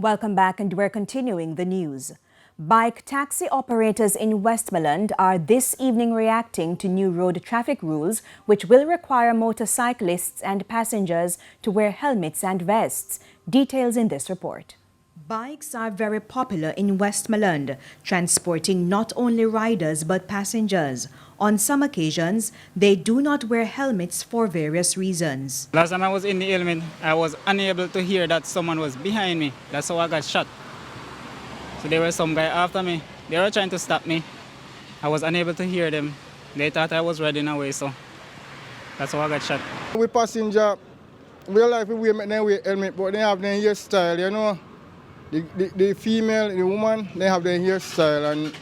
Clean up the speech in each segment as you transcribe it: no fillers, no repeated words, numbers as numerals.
Welcome back, and we're continuing the news. Bike taxi operators in Westmoreland are this evening reacting to new road traffic rules which will require motorcyclists and passengers to wear helmets and vests. Details in this report. Bikes are very popular in Westmoreland, transporting not only riders but passengers. On some occasions, they do not wear helmets for various reasons. Last time I was in the helmet, I was unable to hear that someone was behind me. That's how I got shot. So there was some guy after me. They were trying to stop me. I was unable to hear them. They thought I was riding away, so that's how I got shot. We passenger, we like we make them wear helmet, but they have their hairstyle, you know. The female, the woman, they have their hairstyle, and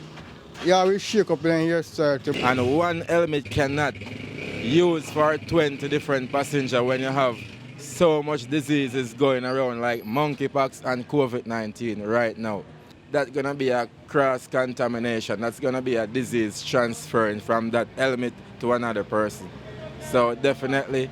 yeah, we shake up their hairstyle too. And one helmet cannot use for 20 different passengers when you have so much diseases going around like monkeypox and COVID-19 right now. That's going to be a cross-contamination. That's going to be a disease transferring from that helmet to another person. So definitely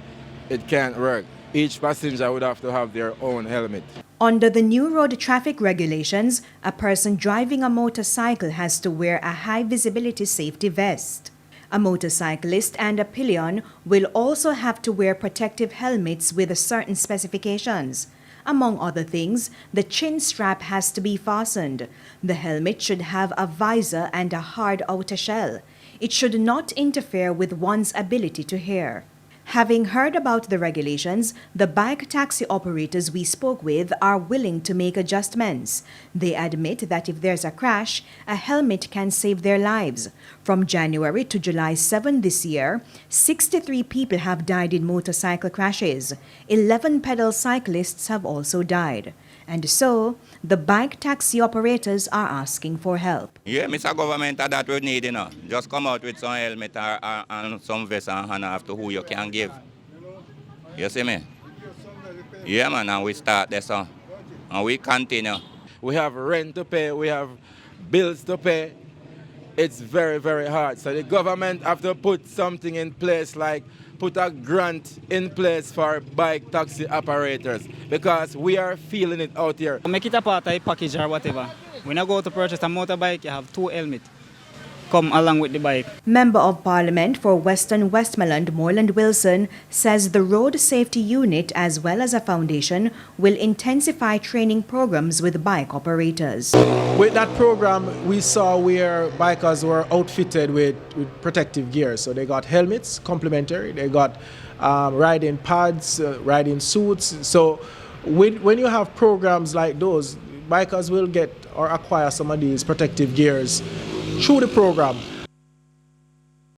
it can't work. Each passenger would have to have their own helmet. Under the new road traffic regulations, a person driving a motorcycle has to wear a high-visibility safety vest. A motorcyclist and a pillion will also have to wear protective helmets with certain specifications. Among other things, the chin strap has to be fastened. The helmet should have a visor and a hard outer shell. It should not interfere with one's ability to hear. Having heard about the regulations, the bike taxi operators we spoke with are willing to make adjustments. They admit that if there's a crash, a helmet can save their lives. From January to July 7 this year, 63 people have died in motorcycle crashes. 11 pedal cyclists have also died. And so, the bike taxi operators are asking for help. Yeah, Mr. Government, that we need, Just come out with some helmet and some vest and hand off to who you can give. You see me? Yeah, man, and we start this on. And we continue. We have rent to pay, we have bills to pay. It's very, very hard. So the government have to put something in place, like put a grant in place for bike taxi operators, because we are feeling it out here. Make it a part of a package or whatever. When I go to purchase a motorbike, you have 2 helmets. Come along with the bike. Member of Parliament for Western Westmoreland, Moreland Wilson, says the Road Safety Unit as well as a foundation will intensify training programs with bike operators. With that program, we saw where bikers were outfitted with protective gear. So they got helmets, complementary, they got riding pads, riding suits. So when you have programs like those, bikers will get or acquire some of these protective gears through the program.